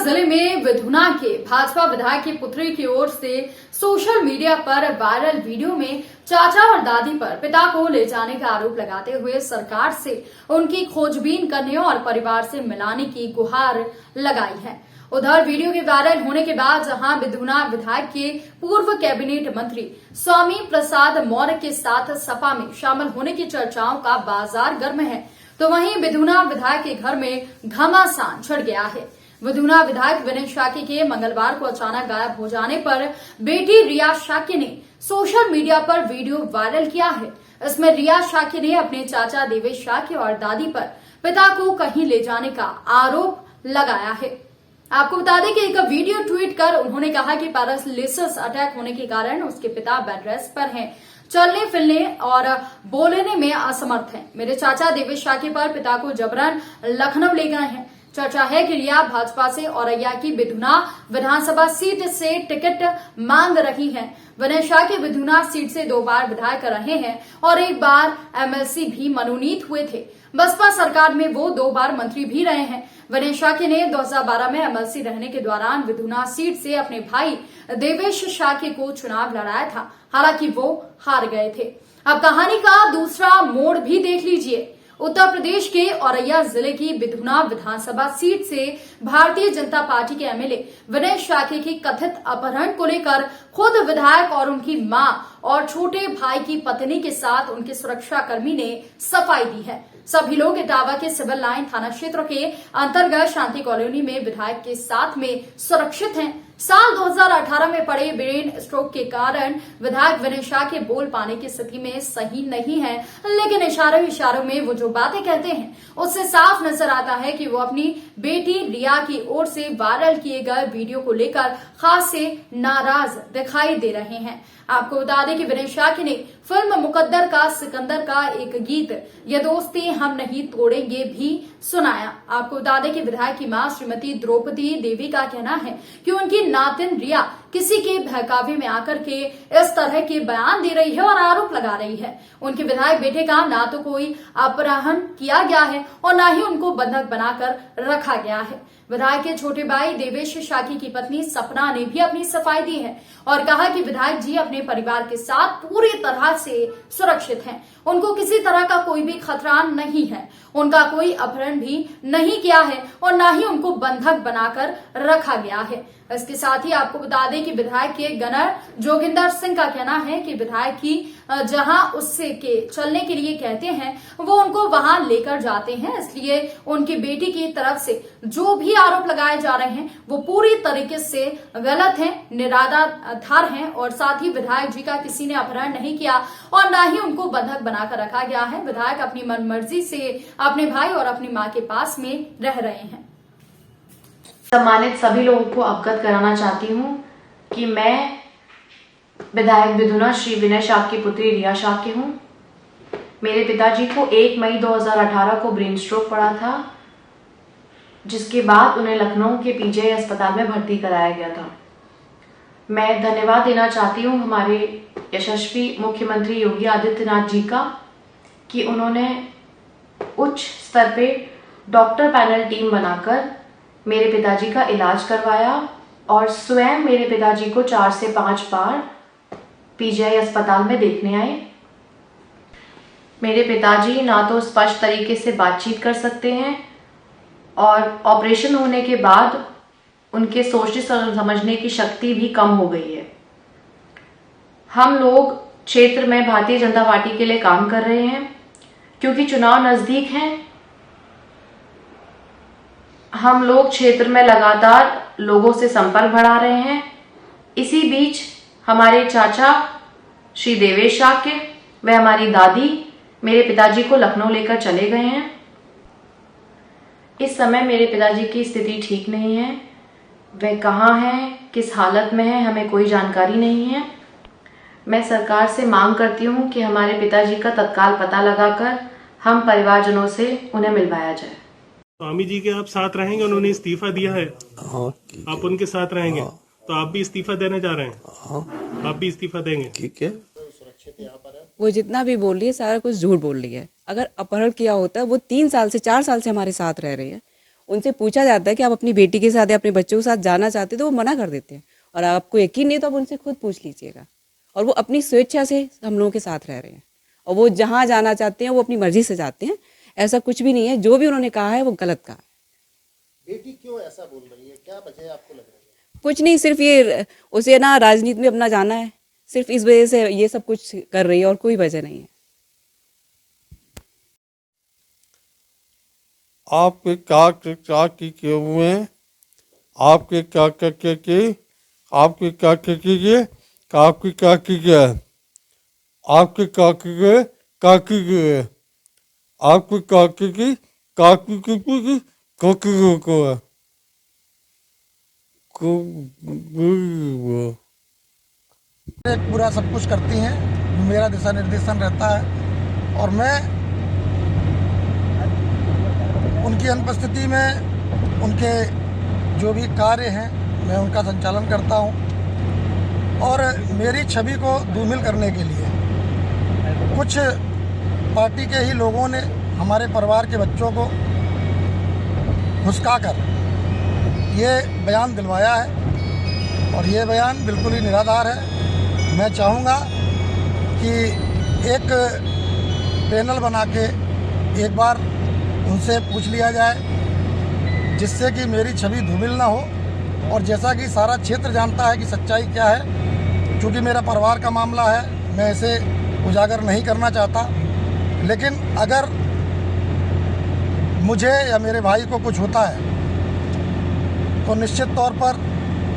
जिले में विधुना के भाजपा विधायक की पुत्री की ओर से सोशल मीडिया पर वायरल वीडियो में चाचा और दादी पर पिता को ले जाने का आरोप लगाते हुए सरकार से उनकी खोजबीन करने और परिवार से मिलाने की गुहार लगाई है। उधर वीडियो के वायरल होने के बाद जहां विधुना विधायक के पूर्व कैबिनेट मंत्री स्वामी प्रसाद मौर्य के साथ सपा में शामिल होने की चर्चाओं का बाजार गर्म है, तो वहीं विधुना विधायक के घर में घमासान छिड़ गया है। विधुना विधायक विनय शाक्य के मंगलवार को अचानक गायब हो जाने पर बेटी रिया शाक्य ने सोशल मीडिया पर वीडियो वायरल किया है। इसमें रिया शाक्य ने अपने चाचा देवेश शाक्य और दादी पर पिता को कहीं ले जाने का आरोप लगाया है। आपको बता दें कि एक वीडियो ट्वीट कर उन्होंने कहा कि पैरालिसिस अटैक होने के कारण उसके पिता बेड रेस्ट पर हैं, चलने फिरने और बोलने में असमर्थ हैं। मेरे चाचा देवेश शाक्य पर पिता को जबरन लखनऊ ले गए हैं। चर्चा है कि रिया भाजपा से औरैया की विधुना विधानसभा सीट से टिकट मांग रही हैं। विनय शाक्य विधुना सीट से 2 बार विधायक रहे हैं और 1 बार एमएलसी भी मनोनीत हुए थे। बसपा सरकार में वो 2 बार मंत्री भी रहे हैं। विनय शाक्य ने 2012 में एमएलसी रहने के दौरान विधुना सीट से अपने भाई देवेश शाक्य को चुनाव लड़ाया था, हालांकि वो हार गए थे। अब कहानी का दूसरा मोड़ भी देख लीजिए। उत्तर प्रदेश के औरैया जिले की विधुना विधानसभा सीट से भारतीय जनता पार्टी के एमएलए विनय शाक्य के कथित अपहरण को लेकर खुद विधायक और उनकी मां और छोटे भाई की पत्नी के साथ उनके सुरक्षाकर्मी ने सफाई दी है। सभी लोग इटावा के सिविल लाइन थाना क्षेत्र के अंतर्गत शांति कॉलोनी में विधायक के साथ में सुरक्षित हैं। साल 2018 में पड़े ब्रेन स्ट्रोक के कारण विधायक विनय शाक्य बोल पाने की स्थिति में सही नहीं है, लेकिन इशारों में वो जो बातें कहते हैं उससे साफ नजर आता है कि वो अपनी बेटी रिया की ओर से वायरल किए गए वीडियो को लेकर खास से नाराज दिखाई दे रहे हैं। आपको बता दें कि विनय शाक्य ने फिल्म मुकद्दर का सिकंदर का एक गीत ये दोस्ती हम नहीं तोड़ेंगे भी सुनाया। आपको बता दें कि विधायक की मां श्रीमती द्रौपदी देवी का कहना है कि उनकी नातिन रिया किसी के बहकावे में आकर के इस तरह के बयान दे रही है और आरोप लगा रही है। उनके विधायक बेटे का ना तो कोई अपहरण किया गया है और ना ही उनको बंधक बनाकर रखा गया है। विधायक के छोटे भाई देवेश शाक्य की पत्नी सपना ने भी अपनी सफाई दी है और कहा कि विधायक जी अपने परिवार के साथ पूरी तरह से सुरक्षित हैं। उनको किसी तरह का कोई भी खतरा नहीं है, उनका कोई अपहरण भी नहीं किया है और ना ही उनको बंधक बनाकर रखा गया है। इसके साथ ही आपको बता दें कि विधायक के गनर जोगिंदर सिंह का कहना है कि विधायक की जहां उससे के चलने के लिए कहते हैं वो उनको वहां लेकर जाते हैं, इसलिए उनकी बेटी की तरफ से जो भी आरोप लगाए जा रहे हैं वो पूरी तरीके से गलत हैं, निराधार हैं और साथ ही विधायक जी का किसी ने अपहरण नहीं किया और ना ही उनको बंधक बनाकर रखा गया है। विधायक अपनी मनमर्जी से अपने भाई और अपनी मां के पास में रह रहे हैं। सम्मानित सभी लोगों को अवगत कराना चाहती हूँ कि मैं विधायक विधुना श्री विनय शाक्य की पुत्री रिया शाक्य हूँ। मेरे पिताजी को 1 मई 2018 को ब्रेन स्ट्रोक पड़ा था, जिसके बाद उन्हें लखनऊ के पीजीआई अस्पताल में भर्ती कराया गया था। मैं धन्यवाद देना चाहती हूँ हमारे यशस्वी मुख्यमंत्री योगी आदित्यनाथ जी का कि उन्होंने उच्च स्तर पे डॉक्टर पैनल टीम बनाकर मेरे पिताजी का इलाज करवाया और स्वयं मेरे पिताजी को 4 से 5 बार पीजीआई अस्पताल में देखने आए। मेरे पिताजी ना तो स्पष्ट तरीके से बातचीत कर सकते हैं और ऑपरेशन होने के बाद उनके सोचने समझने की शक्ति भी कम हो गई है। हम लोग क्षेत्र में भारतीय जनता पार्टी के लिए काम कर रहे हैं क्योंकि चुनाव नजदीक हैं। हम लोग क्षेत्र में लगातार लोगों से संपर्क बढ़ा रहे हैं। इसी बीच हमारे चाचा श्री देवेश शाक्य व हमारी दादी मेरे पिताजी को लखनऊ लेकर चले गए हैं। इस समय मेरे पिताजी की स्थिति ठीक नहीं है। वह कहाँ हैं, किस हालत में है, हमें कोई जानकारी नहीं है। मैं सरकार से मांग करती हूँ कि हमारे पिताजी का तत्काल पता लगाकर हम परिवारजनों से उन्हें मिलवाया जाए। स्वामी जी के आप साथ रहेंगे, उन्होंने इस्तीफा दिया है। हाँ, आप उनके साथ रहेंगे। हाँ, तो आप भी इस्तीफा देने जा रहे हैं। हाँ, आप भी इस्तीफा देंगे। ठीक है। वो जितना भी बोल रही है सारा कुछ झूठ बोल रही है। अगर अपहरण किया होता, वो 3 साल से 4 साल से हमारे साथ रह रही है, उनसे पूछा जाता है कि आप अपनी बेटी के साथ या अपने बच्चों के साथ जाना चाहते हैं तो वो मना कर देते हैं। और आपको यकीन नहीं तो आप उनसे खुद पूछ लीजिएगा। और वो अपनी स्वेच्छा से हम लोगों के साथ रह रहे हैं और वो जहाँ जाना चाहते हैं वो अपनी मर्जी से जाते हैं। ऐसा कुछ भी नहीं है, जो भी उन्होंने कहा है वो गलत कहा है। बेटी क्यों ऐसा बोल रही है, क्या वजह आपको लग रही है? कुछ नहीं, सिर्फ ये उसे ना राजनीति में अपना जाना है, सिर्फ इस वजह से ये सब कुछ कर रही है और कोई वजह नहीं है। आपके क्या किए हुए हैं, आपके क्या की आपके क्या कीजिए, आपके क्या कीजिए, आपके क्या कीजिए, क्या कीजिए, आपके क्या कीजिए, क्या कीजिए, क्या कीजिए को पूरा सब कुछ करती हैं, मेरा दिशा निर्देशन रहता है और मैं उनकी अनुपस्थिति में उनके जो भी कार्य हैं मैं उनका संचालन करता हूं। और मेरी छवि को धूमिल करने के लिए कुछ पार्टी के ही लोगों ने हमारे परिवार के बच्चों को भुसकाकर ये बयान दिलवाया है और ये बयान बिल्कुल ही निराधार है। मैं चाहूँगा कि एक पैनल बना के एक बार उनसे पूछ लिया जाए जिससे कि मेरी छवि धूमिल ना हो। और जैसा कि सारा क्षेत्र जानता है कि सच्चाई क्या है, क्योंकि मेरा परिवार का मामला है, मैं इसे उजागर नहीं करना चाहता। लेकिन अगर मुझे या मेरे भाई को कुछ होता है तो निश्चित तौर पर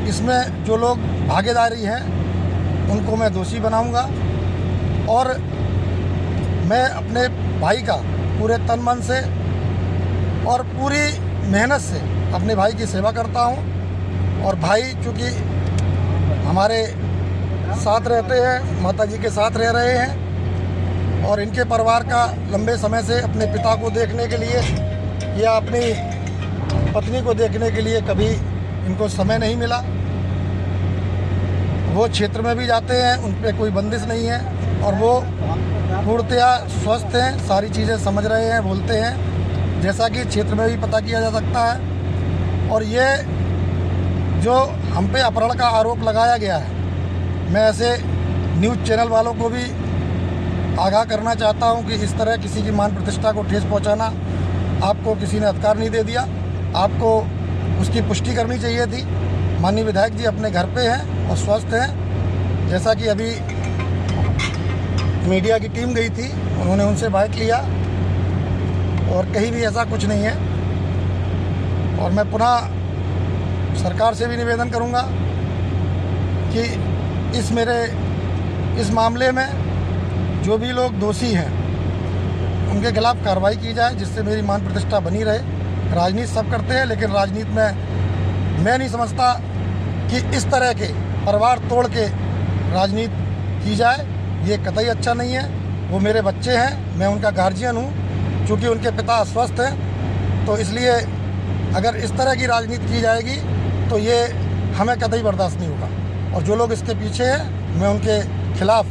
इसमें जो लोग भागीदारी हैं उनको मैं दोषी बनाऊंगा। और मैं अपने भाई का पूरे तन मन से और पूरी मेहनत से अपने भाई की सेवा करता हूं। और भाई चूँकि हमारे साथ रहते हैं, माता जी के साथ रह रहे हैं और इनके परिवार का लंबे समय से अपने पिता को देखने के लिए या अपनी पत्नी को देखने के लिए कभी इनको समय नहीं मिला। वो क्षेत्र में भी जाते हैं, उन पर कोई बंदिश नहीं है और वो पूर्णतया स्वस्थ हैं, सारी चीज़ें समझ रहे हैं, बोलते हैं, जैसा कि क्षेत्र में भी पता किया जा सकता है। और ये जो हम पे अपहरण का आरोप लगाया गया है, मैं ऐसे न्यूज़ चैनल वालों को भी आगाह करना चाहता हूं कि इस तरह किसी की मान प्रतिष्ठा को ठेस पहुंचाना आपको किसी ने अधिकार नहीं दे दिया, आपको उसकी पुष्टि करनी चाहिए थी। माननीय विधायक जी अपने घर पे हैं और स्वस्थ हैं। जैसा कि अभी मीडिया की टीम गई थी, उन्होंने उनसे बात लिया और कहीं भी ऐसा कुछ नहीं है। और मैं पुनः सरकार से भी निवेदन करूंगा कि इस मामले में जो भी लोग दोषी हैं उनके खिलाफ कार्रवाई की जाए, जिससे मेरी मान प्रतिष्ठा बनी रहे। राजनीति सब करते हैं, लेकिन राजनीति में मैं नहीं समझता कि इस तरह के परिवार तोड़ के राजनीति की जाए, ये कतई अच्छा नहीं है। वो मेरे बच्चे हैं, मैं उनका गार्जियन हूँ, चूँकि उनके पिता अस्वस्थ हैं, तो इसलिए अगर इस तरह की राजनीति की जाएगी तो ये हमें कतई बर्दाश्त नहीं होगा। और जो लोग इसके पीछे हैं मैं उनके खिलाफ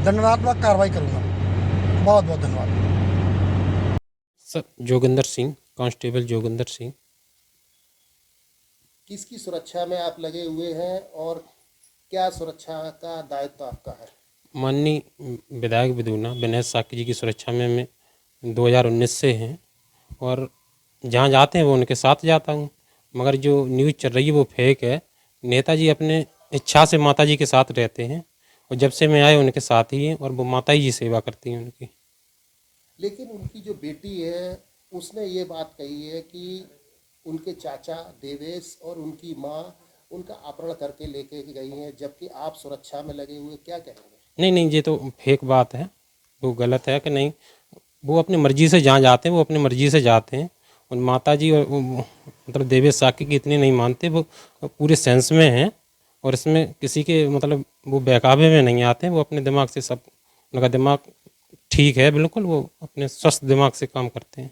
दंडात्मक कार्रवाई करूँगा। बहुत बहुत धन्यवाद। Sir Joginder Singh, constable Joginder Singh. किसकी सुरक्षा में आप लगे हुए हैं और क्या सुरक्षा का दायित्व आपका है? माननीय विधायक बिदुना विनय साकी जी की सुरक्षा में मैं 2019 से हैं और जहाँ जाते हैं वो उनके साथ जाता हूँ। मगर जो न्यूज़ चल रही है वो फेक है। नेताजी अपने इच्छा से माताजी के साथ रहते हैं और जब से मैं आए उनके साथ ही हैं और वो माता जी सेवा करती हैं उनकी। लेकिन उनकी जो बेटी है उसने ये बात कही है कि उनके चाचा देवेश और उनकी माँ उनका अपहरण करके लेके गई हैं, जबकि आप सुरक्षा में लगे हुए, क्या कहेंगे? नहीं, ये तो फेक बात है, वो गलत है कि नहीं। वो अपनी मर्जी से जहाँ जाते हैं वो अपनी मर्जी से जाते हैं। और माता जी और मतलब देवेश साकी की इतनी नहीं मानते, वो पूरे सेंस में हैं और इसमें किसी के मतलब वो बहकावे में नहीं आते हैं। वो अपने दिमाग से सब, उनका दिमाग ठीक है बिल्कुल, वो अपने स्वस्थ दिमाग से काम करते हैं।